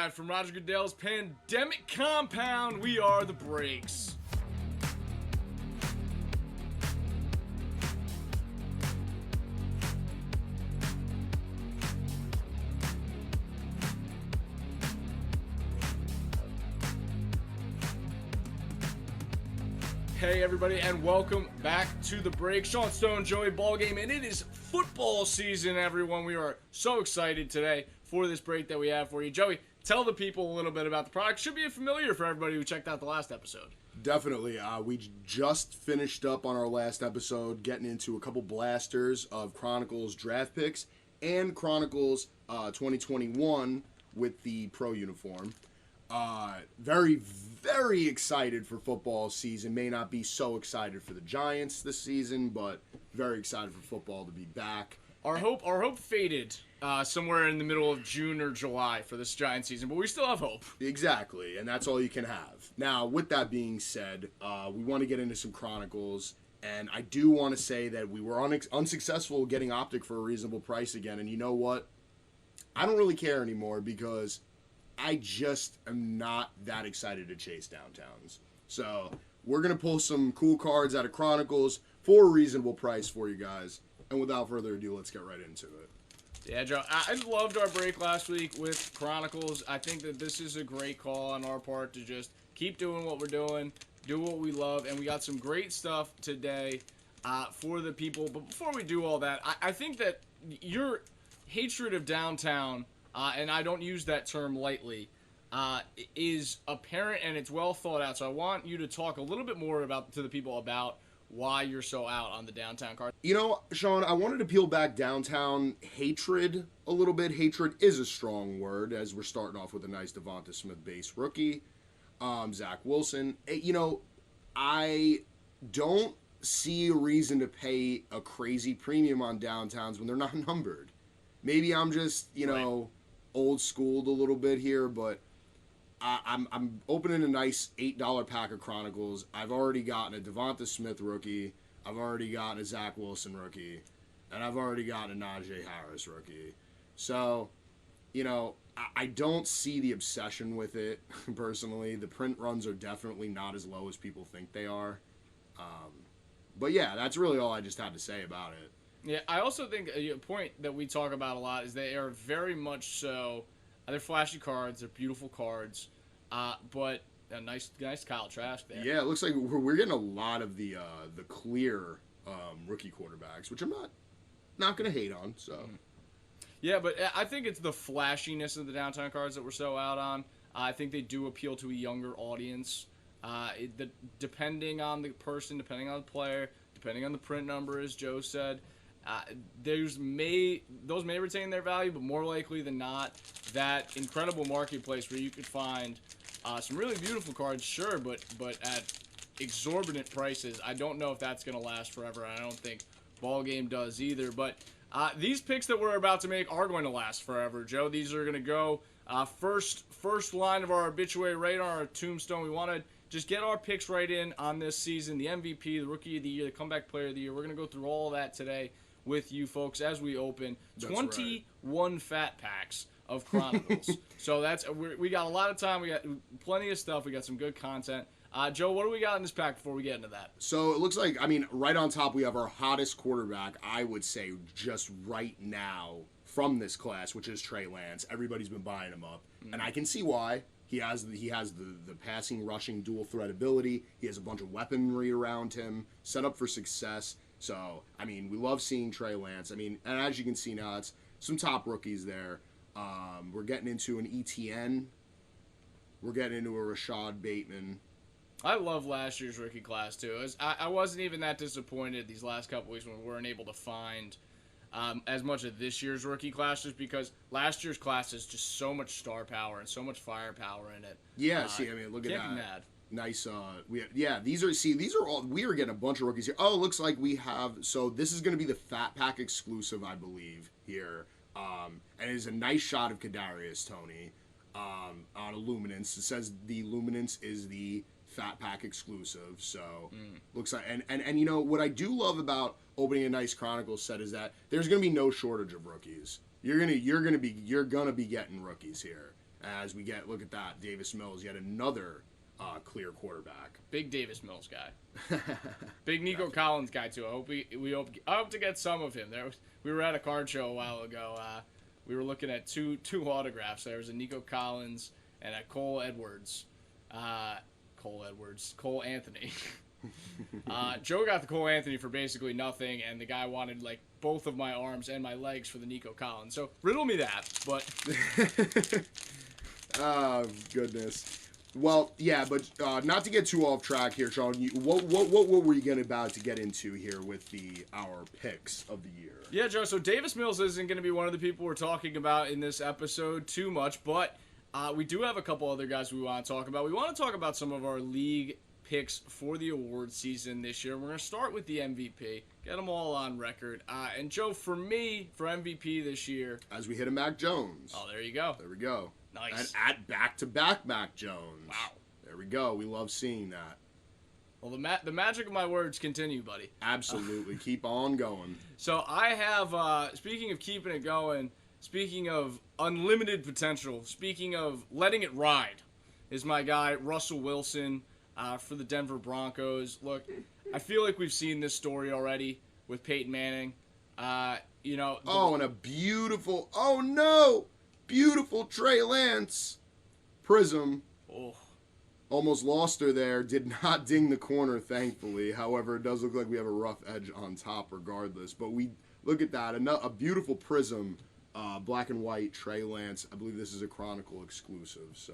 Live from Roger Goodell's pandemic compound, we are the Breaks. Hey everybody, and welcome back to the Break. Sean Stone, Joey Ballgame, and it is football season, everyone. We are so excited today for this break that we have for you. Joey, tell the people a little bit about the product. Should be familiar for everybody who checked out the last episode. Definitely. We just finished up on our last episode, getting into a couple blasters of Chronicles draft picks and Chronicles 2021 with the pro uniform. Very excited for football season. May not be so excited for the Giants this season, but very excited for football to be back. Our hope faded somewhere in the middle of June or July for this Giants season, but we still have hope. Exactly, and that's all you can have. Now, with that being said, we want to get into some Chronicles, and I do want to say that we were unsuccessful getting Optic for a reasonable price again, and you know what? I don't really care anymore because I just am not that excited to chase downtowns. So we're going to pull some cool cards out of Chronicles for a reasonable price for you guys. And without further ado, let's get right into it. Yeah, Joe, I loved our break last week with Chronicles. I think that this is a great call on our part to just keep doing what we're doing, do what we love, and we got some great stuff today for the people. But before we do all that, I think that your hatred of downtown, and I don't use that term lightly, is apparent and it's well thought out. So I want you to talk a little bit more to the people about why you're so out on the downtown card. You know, Sean, I wanted to peel back downtown hatred a little bit. Hatred is a strong word, as we're starting off with a nice Devonta Smith base rookie. Zach Wilson. You know, I don't see a reason to pay a crazy premium on downtowns when they're not numbered. Maybe I'm just, old schooled a little bit here, but I'm opening a nice $8 pack of Chronicles. I've already gotten a Devonta Smith rookie. I've already gotten a Zach Wilson rookie. And I've already gotten a Najee Harris rookie. So, I don't see the obsession with it, personally. The print runs are definitely not as low as people think they are. But yeah, that's really all I just had to say about it. Yeah, I also think a point that we talk about a lot is they are very much so. They're flashy cards. They're beautiful cards, but a nice Kyle Trask there. Yeah, it looks like we're getting a lot of the clear rookie quarterbacks, which I'm not going to hate on. So, yeah, but I think it's the flashiness of the downtown cards that we're so out on. I think they do appeal to a younger audience. Depending on the person, depending on the player, depending on the print number, as Joe said. Those may retain their value, but more likely than not, that incredible marketplace where you could find some really beautiful cards, sure, but at exorbitant prices. I don't know if that's going to last forever. I don't think Ballgame does either. But these picks that we're about to make are going to last forever, Joe. These are going to go first line of our obituary right on our tombstone. We want to just get our picks right in on this season, the MVP, the Rookie of the Year, the Comeback Player of the Year. We're going to go through all of that today with you folks as we open 21 fat packs of Chronicles. So we got a lot of time. We got plenty of stuff. We got some good content. Joe, what do we got in this pack before we get into that? So it looks like, right on top we have our hottest quarterback, I would say, just right now from this class, which is Trey Lance. Everybody's been buying him up, and I can see why. He has the passing, rushing, dual threat ability. He has a bunch of weaponry around him, set up for success. So, we love seeing Trey Lance. And as you can see now, it's some top rookies there. We're getting into an ETN. We're getting into a Rashad Bateman. I love last year's rookie class, too. I wasn't even that disappointed these last couple weeks when we weren't able to find as much of this year's rookie class, just because last year's class is just so much star power and so much firepower in it. Yeah, look at that. Can't be mad. Nice. These are all. We are getting a bunch of rookies here. Oh, it looks like we have. So this is going to be the Fat Pack exclusive, I believe, here. And it is a nice shot of Kadarius Toney on a Luminance. It says the Luminance is the Fat Pack exclusive. So looks like and what I do love about opening a nice Chronicles set is that there's going to be no shortage of rookies. You're gonna be getting rookies here. As we look at that, Davis Mills, yet another clear quarterback. Big Davis Mills guy. Big Nico Collins guy too. I hope to get some of him. We were at a card show a while ago. We were looking at two autographs. There was a Nico Collins and a Cole Anthony. Joe got the Cole Anthony for basically nothing, and the guy wanted like both of my arms and my legs for the Nico Collins. So riddle me that, but oh goodness. Well, yeah, but not to get too off track here, Sean. What were you about to get into here with our picks of the year? Yeah, Joe. So Davis Mills isn't going to be one of the people we're talking about in this episode too much, but we do have a couple other guys we want to talk about. We want to talk about some of our league picks for the award season this year. We're going to start with the MVP, get them all on record. And Joe, for me, for MVP this year, as we hit a Mac Jones. Oh, there you go. There we go. Nice. And at back-to-back Mac Jones. Wow. There we go. We love seeing that. Well, the magic of my words continue, buddy. Absolutely. Keep on going. So I have, speaking of keeping it going, speaking of unlimited potential, speaking of letting it ride, is my guy, Russell Wilson, for the Denver Broncos. Look, I feel like we've seen this story already with Peyton Manning. And a beautiful Trey Lance prism. Oh. Almost lost her there. Did not ding the corner, thankfully. However, it does look like we have a rough edge on top regardless. But we look at that. A beautiful prism, black and white, Trey Lance. I believe this is a Chronicle exclusive. So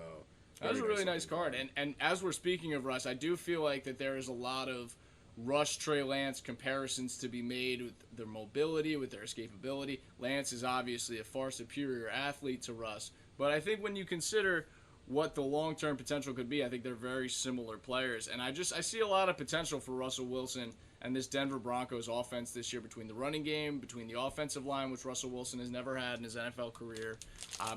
that was a really nice card. And as we're speaking of Russ, I do feel like that there is a lot of Russ, Trey Lance comparisons to be made with their mobility, with their escapability. Lance is obviously a far superior athlete to Russ. But I think when you consider what the long-term potential could be, I think they're very similar players. And I see a lot of potential for Russell Wilson and this Denver Broncos offense this year, between the running game, between the offensive line, which Russell Wilson has never had in his NFL career,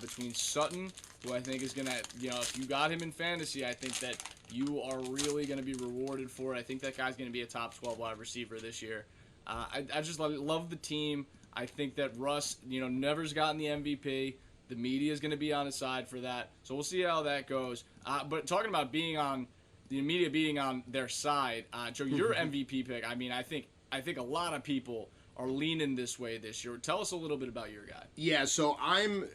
between Sutton, who I think is going to, if you got him in fantasy, I think that you are really going to be rewarded for it. I think that guy's going to be a top 12 wide receiver this year. I just love the team. I think that Russ, never's gotten the MVP. The media is going to be on his side for that. So we'll see how that goes. But talking about the media being on their side, Joe, your MVP pick, I think a lot of people are leaning this way this year. Tell us a little bit about your guy. Yeah, so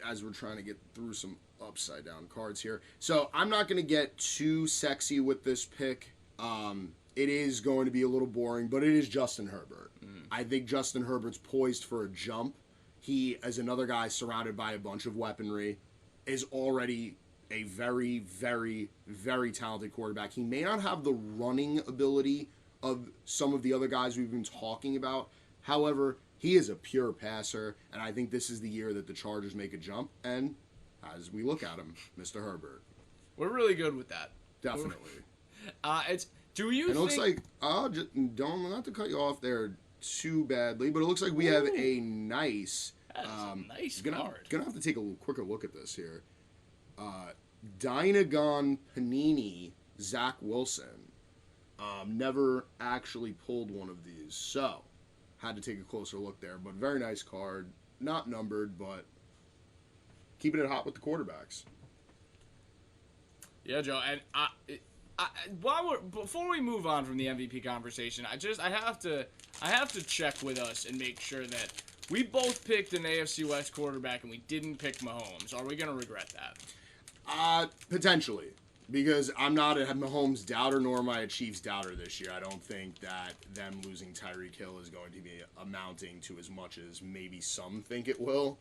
as we're trying to get through some upside down cards here, so I'm not going to get too sexy with this pick. It is going to be a little boring, but it is Justin Herbert. I think Justin Herbert's poised for a jump. He, as another guy surrounded by a bunch of weaponry, is already a very, very, very talented quarterback. He may not have the running ability of some of the other guys we've been talking about. However, he is a pure passer, and I think this is the year that the Chargers make a jump. And as we look at him, Mr. Herbert. We're really good with that. Definitely. It looks like, not to cut you off there too badly, but it looks like we have a nice card. Gonna have to take a quicker look at this here. Dynagon Panini Zach Wilson. Never actually pulled one of these, so had to take a closer look there. But very nice card, not numbered, but keeping it hot with the quarterbacks. Yeah, Joe, and before we move on from the MVP conversation, I have to check with us and make sure that we both picked an AFC West quarterback and we didn't pick Mahomes. Are we going to regret that? Potentially, because I'm not a Mahomes doubter, nor am I a Chiefs doubter this year. I don't think that them losing Tyreek Hill is going to be amounting to as much as maybe some think it will.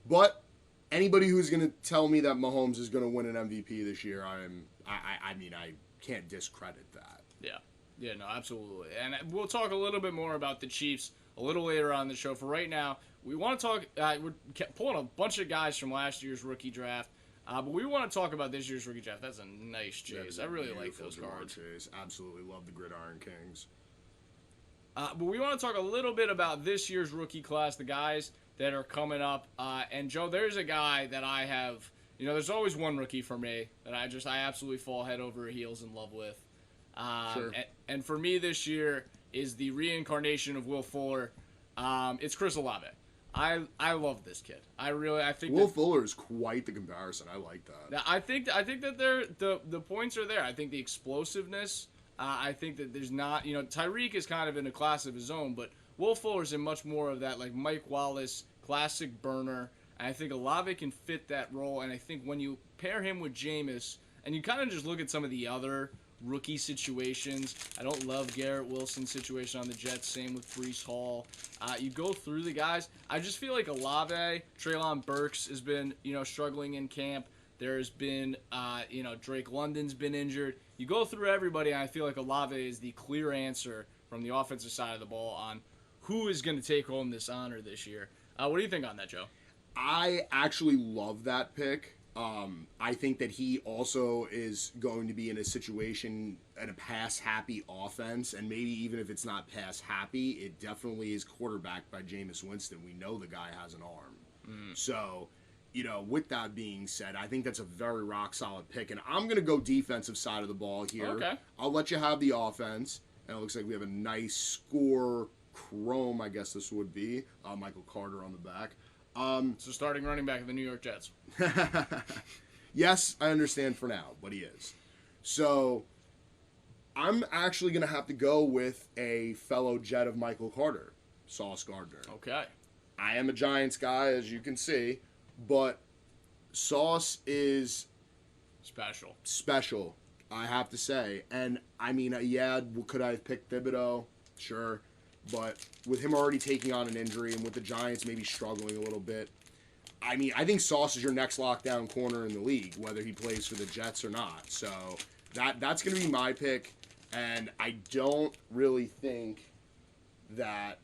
But anybody who's going to tell me that Mahomes is going to win an MVP this year, I can't discredit that. Yeah, no, absolutely. And we'll talk a little bit more about the Chiefs a little later on in the show. For right now, we want to talk, we're pulling a bunch of guys from last year's rookie draft, but we want to talk about this year's rookie draft. That's a nice chase. I really like those cards. Chase. Absolutely love the Gridiron Kings. But we want to talk a little bit about this year's rookie class, the guys that are coming up. And Joe, there's a guy that I have, there's always one rookie for me that I absolutely fall head over heels in love with. Sure. And for me this year is the reincarnation of Will Fuller. It's Chris Olave. I love this kid. I think Will Fuller is quite the comparison. I like that. I think that the points are there. I think the explosiveness. I think that there's not, Tyreek is kind of in a class of his own, but Will Fuller's in much more of that like Mike Wallace classic burner. And I think Olave can fit that role. And I think when you pair him with Jameis, and you kind of just look at some of the other rookie situations. I don't love Garrett Wilson's situation on the Jets. Same with Breece Hall. You go through the guys. I just feel like Olave, Treylon Burks has been, struggling in camp. There's been, Drake London's been injured. You go through everybody, and I feel like Olave is the clear answer from the offensive side of the ball on who is going to take home this honor this year. What do you think on that, Joe? I actually love that pick. I think that he also is going to be in a situation in a pass-happy offense, and maybe even if it's not pass-happy, it definitely is quarterbacked by Jameis Winston. We know the guy has an arm. So, with that being said, I think that's a very rock-solid pick, and I'm going to go defensive side of the ball here. Okay. I'll let you have the offense, and it looks like we have a nice score chrome, I guess this would be. Michael Carter on the back. So starting running back of the New York Jets. Yes, I understand for now, but he is. So I'm actually going to have to go with a fellow Jet of Michael Carter, Sauce Gardner. Okay. I am a Giants guy, as you can see, but Sauce is special, I have to say. And, I mean, could I have picked Thibodeau? Sure. But with him already taking on an injury and with the Giants maybe struggling a little bit, I mean, I think Sauce is your next lockdown corner in the league, whether he plays for the Jets or not. So that's going to be my pick, and I don't really think that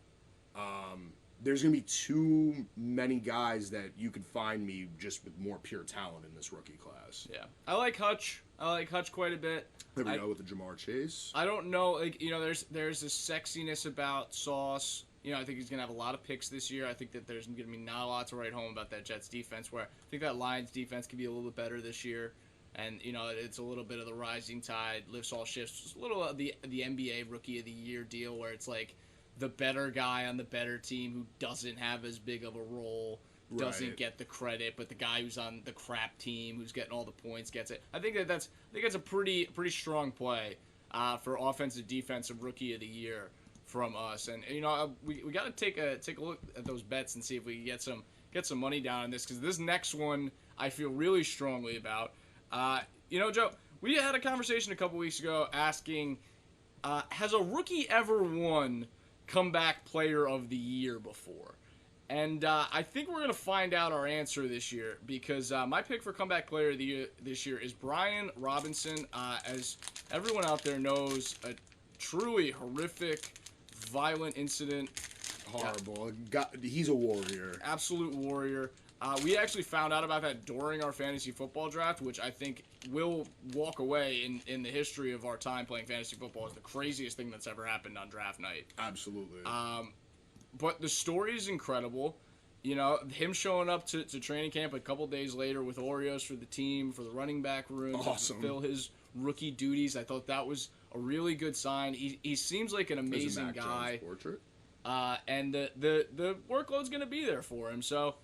there's going to be too many guys that you could find me just with more pure talent in this rookie class. Yeah. I like Hutch. Quite a bit. There we go with the Jamar Chase. I don't know, there's this sexiness about Sauce. I think he's going to have a lot of picks this year. I think that there's going to be not a lot to write home about that Jets defense, where I think that Lions defense could be a little bit better this year. And, it's a little bit of the rising tide, lifts all shifts. Just a little of the NBA Rookie of the Year deal where it's like the better guy on the better team who doesn't have as big of a role doesn't get the credit, but the guy who's on the crap team, who's getting all the points, gets it. I think that's a pretty strong play for offensive defensive Rookie of the Year from us. And we got to take a look at those bets and see if we can get some money down on this, because this next one I feel really strongly about. Joe, we had a conversation a couple weeks ago asking, has a rookie ever won Comeback Player of the Year before? And I think we're going to find out our answer this year, because my pick for Comeback Player of the Year this year is Brian Robinson. As everyone out there knows, a truly horrific, violent incident. Horrible. He's a warrior. Absolute warrior. We actually found out about that during our fantasy football draft, which I think will walk away in the history of our time playing fantasy football as the craziest thing that's ever happened on draft night. Absolutely. But the story is incredible. Him showing up to training camp a couple days later with Oreos for the team, for the running back room, awesome. To fulfill his rookie duties. I thought that was a really good sign. He seems like an amazing guy. Portrait. And the workload's going to be there for him. So,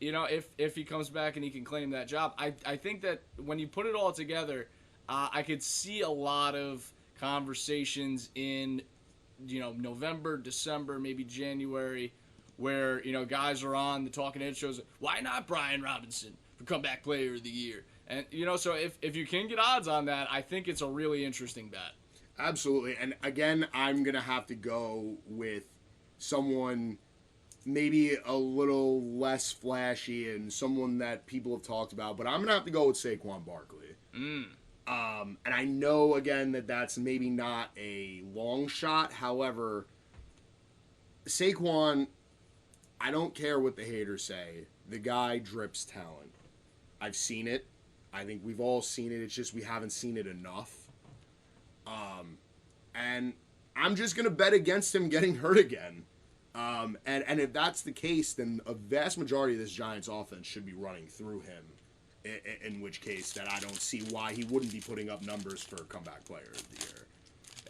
if he comes back and he can claim that job, I think that when you put it all together, I could see a lot of conversations in November, December, maybe January, where, guys are on the talking head shows, why not Brian Robinson for Comeback Player of the Year? And, so if you can get odds on that, I think it's a really interesting bet. Absolutely. And again, I'm going to have to go with someone maybe a little less flashy and someone that people have talked about, but I'm going to have to go with Saquon Barkley. And I know, again, that that's maybe not a long shot. However, Saquon, I don't care what the haters say. The guy drips talent. I've seen it. I think we've all seen it. It's just we haven't seen it enough. And I'm just going to bet against him getting hurt again. And if that's the case, then a vast majority of this Giants offense should be running through him. In which case, that I don't see why he wouldn't be putting up numbers for Comeback Player of the Year.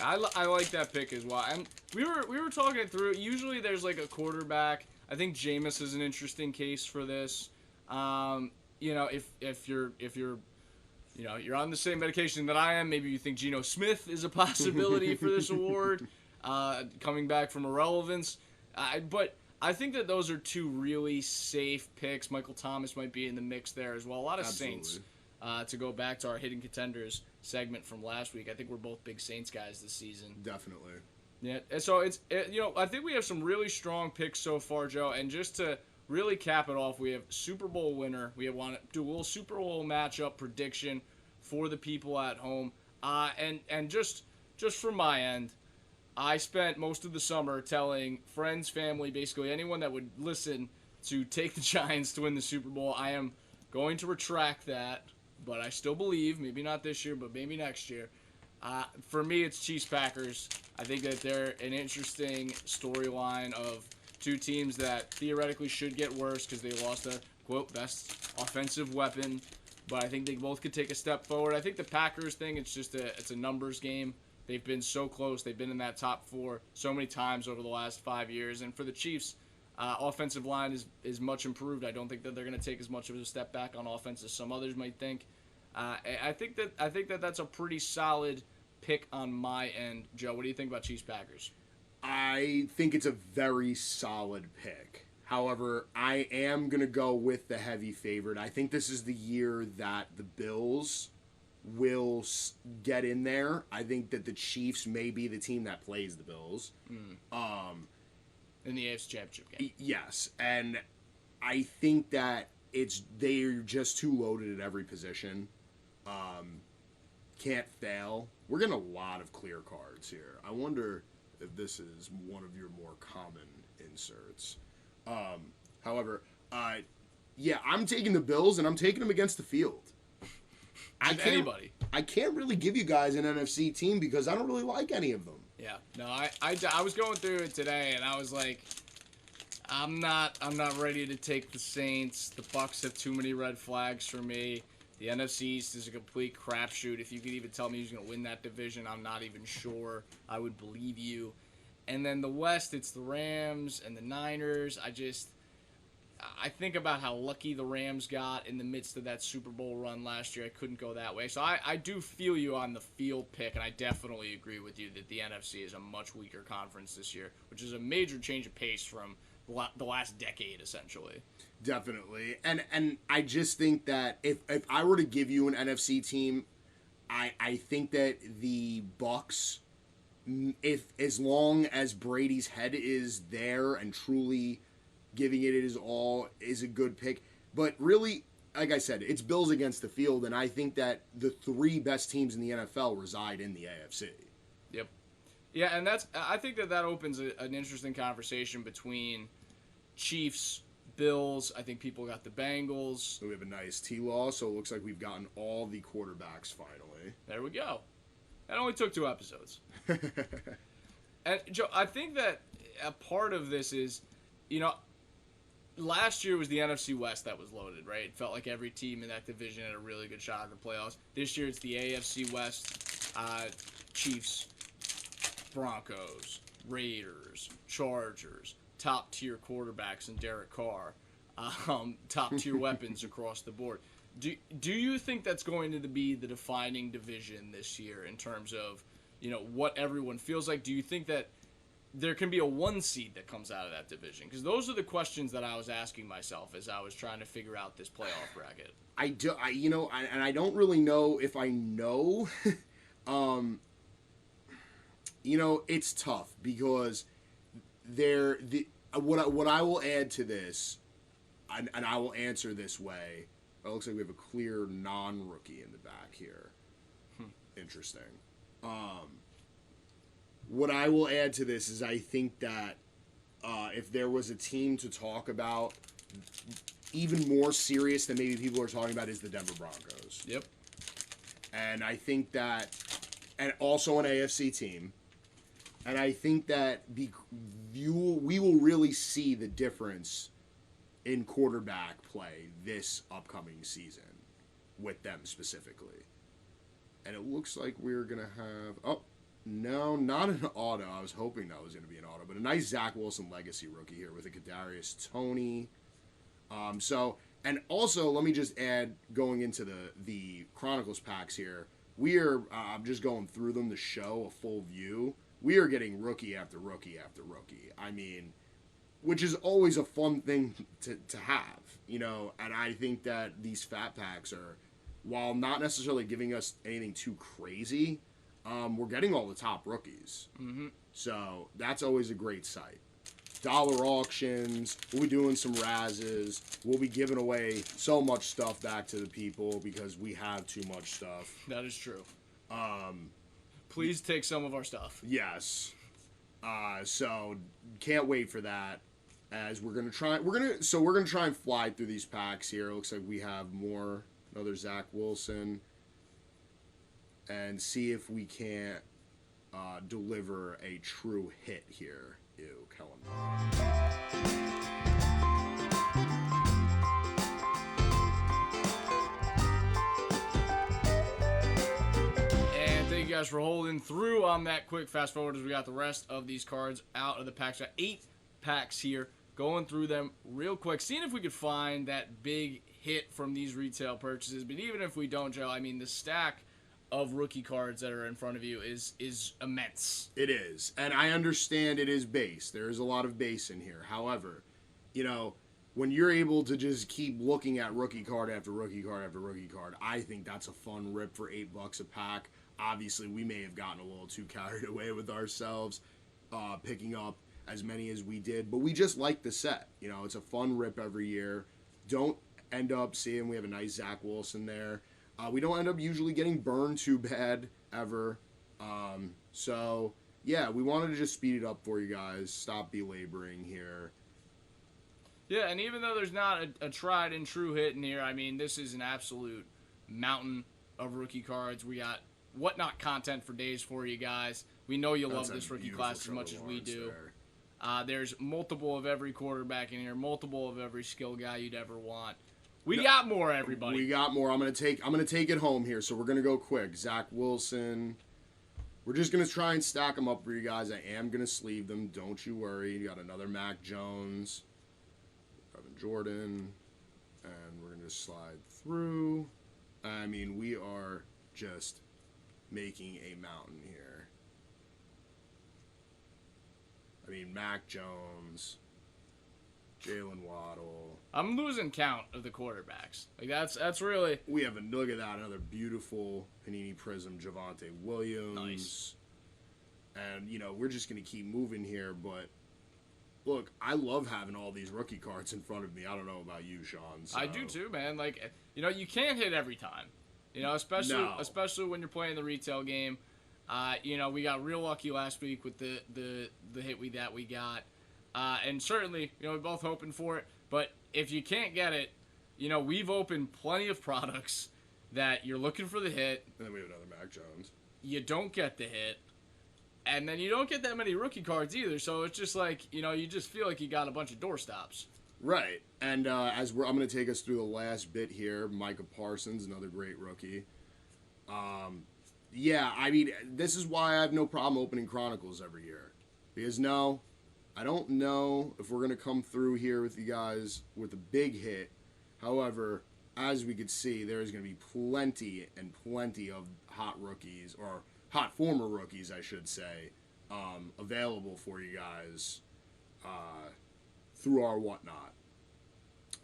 I like that pick as well. And we were talking it through. Usually there's like a quarterback. I think Jameis is an interesting case for this. If you're you're on the same medication that I am, maybe you think Geno Smith is a possibility for this award, coming back from irrelevance. But I think that those are two really safe picks. Michael Thomas might be in the mix there as well. A lot of Absolutely. Saints. To go back to our hidden contenders segment from last week, I think we're both big Saints guys this season. Definitely. Yeah, and so I think we have some really strong picks so far, Joe. And just to really cap it off, we have Super Bowl winner. We want to do a little Super Bowl matchup prediction for the people at home. And just from my end, I spent most of the summer telling friends, family, basically anyone that would listen to take the Giants to win the Super Bowl. I am going to retract that, but I still believe, maybe not this year, but maybe next year. For me, it's Chiefs-Packers. I think that they're an interesting storyline of two teams that theoretically should get worse because they lost their, quote, best offensive weapon. But I think they both could take a step forward. I think the Packers thing, it's a numbers game. They've been so close. They've been in that top four so many times over the last 5 years. And for the Chiefs, offensive line is much improved. I don't think that they're going to take as much of a step back on offense as some others might think. I think that that's a pretty solid pick on my end. Joe, what do you think about Chiefs Packers? I think it's a very solid pick. However, I am going to go with the heavy favorite. I think this is the year that the Bills will get in there. I think that the Chiefs may be the team that plays the Bills. In the AFC Championship game. Yes, and I think that they're just too loaded at every position. Can't fail. We're getting a lot of clear cards here. I wonder if this is one of your more common inserts. However, I'm taking the Bills, and I'm taking them against the field. Anybody. I can't really give you guys an NFC team because I don't really like any of them. Yeah. No, I was going through it today, and I was like, I'm not ready to take the Saints. The Bucs have too many red flags for me. The NFC East is a complete crapshoot. If you could even tell me who's going to win that division, I'm not even sure. I would believe you. And then the West, it's the Rams and the Niners. I think about how lucky the Rams got in the midst of that Super Bowl run last year. I couldn't go that way. So I do feel you on the field pick, and I definitely agree with you that the NFC is a much weaker conference this year, which is a major change of pace from the last decade, essentially. Definitely. And I just think that if I were to give you an NFC team, I think that the Bucs, as long as Brady's head is there and truly giving it his all, is a good pick. But really, like I said, it's Bills against the field, and I think that the three best teams in the NFL reside in the AFC. Yep. Yeah, and I think that opens an interesting conversation between Chiefs, Bills. I think people got the Bengals. So we have a nice T-Law, so it looks like we've gotten all the quarterbacks finally. There we go. That only took 2 episodes. And, Joe, I think that a part of this is, last year was the NFC West that was loaded, right? It felt like every team in that division had a really good shot at the playoffs. This year it's the AFC West, Chiefs, Broncos, Raiders, Chargers, top-tier quarterbacks in Derek Carr, top-tier weapons across the board. Do you think that's going to be the defining division this year in terms of, what everyone feels like? Do you think that there can be a 1 seed that comes out of that division? Because those are the questions that I was asking myself as I was trying to figure out this playoff bracket. And I don't really know if I know. It's tough because what I will add to this, and I will answer this way. It looks like we have a clear non-rookie in the back here. Interesting. What I will add to this is I think that if there was a team to talk about even more serious than maybe people are talking about is the Denver Broncos. Yep. And I think that, and also an AFC team, and I think that we will really see the difference in quarterback play this upcoming season with them specifically. And it looks like we're going to have... Oh, No, not an auto. I was hoping that was going to be an auto, but a nice Zach Wilson legacy rookie here with a Kadarius Toney. And also, let me just add, going into the Chronicles packs here, we are, I'm just going through them to show a full view. We are getting rookie after rookie after rookie. I mean, which is always a fun thing to have, and I think that these fat packs are, while not necessarily giving us anything too crazy, we're getting all the top rookies. Mm-hmm. So that's always a great sight. Dollar auctions, we'll be doing some razzes, we'll be giving away so much stuff back to the people because we have too much stuff. That is true. Please take some of our stuff. Yes. So can't wait for that. As we're gonna try and fly through these packs here. It looks like we have another Zach Wilson, and see if we can't deliver a true hit here. Ew, Kellen. And thank you guys for holding through on that quick fast forward as we got the rest of these cards out of the packs. Got 8 packs here. Going through them real quick, seeing if we could find that big hit from these retail purchases. But even if we don't, Joe, I mean, the stack of rookie cards that are in front of you is immense. It is. And I understand it is base. There is a lot of base in here. However, when you're able to just keep looking at rookie card after rookie card after rookie card, I think that's a fun rip for $8 a pack. Obviously, we may have gotten a little too carried away with ourselves picking up as many as we did, but we just like the set. It's a fun rip every year. Don't end up seeing we have a nice Zach Wilson there. We don't end up usually getting burned too bad ever. So yeah, we wanted to just speed it up for you guys. Stop belaboring here. Yeah, and even though there's not a tried and true hit in here, I mean, this is an absolute mountain of rookie cards. We got whatnot content for days for you guys. We know you love this rookie class as much as we do. There's multiple of every quarterback in here, multiple of every skill guy you'd ever want. We got more, everybody. We got more. I'm gonna take it home here, so we're gonna go quick. Zach Wilson. We're just gonna try and stack them up for you guys. I am gonna sleeve them. Don't you worry. You got another Mac Jones, Evan Jordan, and we're gonna just slide through. I mean, we are just making a mountain here. I mean, Mac Jones, Jalen Waddle. I'm losing count of the quarterbacks. Like that's really. We have look at that, another beautiful Panini Prism, Javonte Williams. Nice. And we're just gonna keep moving here, but look, I love having all these rookie cards in front of me. I don't know about you, Sean. So. I do too, man. Like you can't hit every time. Especially when you're playing the retail game. We got real lucky last week with the hit that we got. And certainly, we're both hoping for it. But if you can't get it, we've opened plenty of products that you're looking for the hit. And then we have another Mac Jones. You don't get the hit. And then you don't get that many rookie cards either. So it's just like, you just feel like you got a bunch of doorstops. Right. And I'm going to take us through the last bit here. Micah Parsons, another great rookie. Yeah, I mean, this is why I have no problem opening Chronicles every year. Because I don't know if we're going to come through here with you guys with a big hit. However, as we could see, there is going to be plenty and plenty of hot rookies, or hot former rookies, I should say, available for you guys through our whatnot.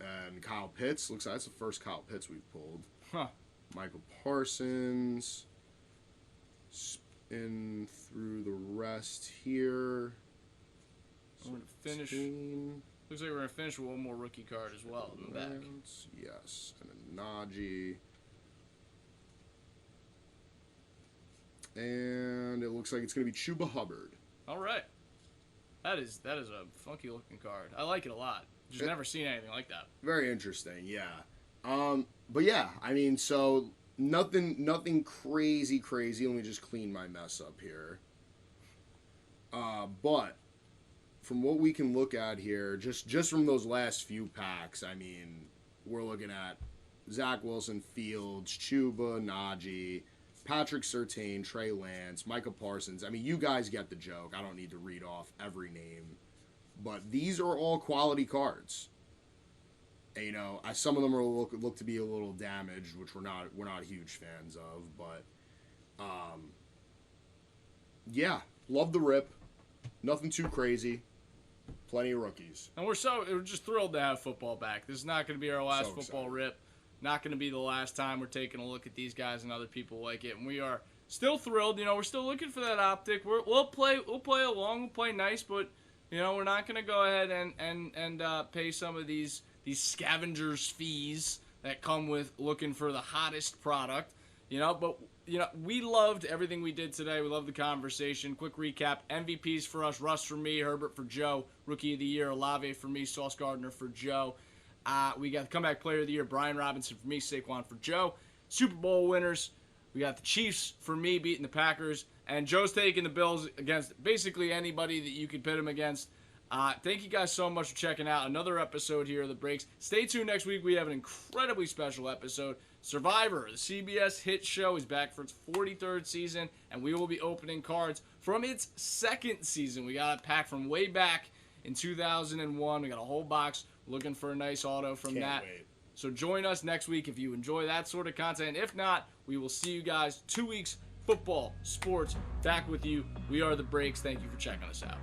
And Kyle Pitts, looks like that's the first Kyle Pitts we've pulled. Huh. Michael Parsons. Spin through the rest here. We're going to finish. Looks like we're going to finish with one more rookie card as well in the back. Yes. And a Najee. And it looks like it's going to be Chuba Hubbard. All right. That is a funky looking card. I like it a lot. Just never seen anything like that. Very interesting, yeah. But yeah, I mean, so nothing crazy. Let me just clean my mess up here. But from what we can look at here, just from those last few packs, I mean, we're looking at Zach Wilson, Fields, Chuba, Najee, Patrick Surtain, Trey Lance, Micah Parsons. I mean, you guys get the joke. I don't need to read off every name. But these are all quality cards. And, you know, some of them are look to be a little damaged, which we're not huge fans of. But, yeah, love the rip. Nothing too crazy. Plenty of rookies. And we're just thrilled to have football back. This is not going to be our last football rip. Not going to be the last time we're taking a look at these guys and other people like it. And we are still thrilled. You know, we're still looking for that optic. We'll play along. We'll play nice, but you know, we're not going to go ahead and pay some of these scavengers fees that come with looking for the hottest product. You know, but you know, we loved everything we did today. We loved the conversation. Quick recap: MVPs for us: Russ for me, Herbert for Joe, Rookie of the Year Olave for me, Sauce Gardner for Joe. We got the Comeback Player of the Year, Brian Robinson for me, Saquon for Joe. Super Bowl winners, we got the Chiefs for me beating the Packers, and Joe's taking the Bills against basically anybody that you could pit him against. Thank you guys so much for checking out another episode here of The Breaks. Stay tuned next week. We have an incredibly special episode. Survivor, the CBS hit show, is back for its 43rd season, and we will be opening cards from its second season. We got a pack from way back in 2001. We got a whole box. Looking for a nice auto from that. Wait. So join us next week if you enjoy that sort of content. If not, we will see you guys 2 weeks. Football, sports, back with you. We are The Breaks. Thank you for checking us out.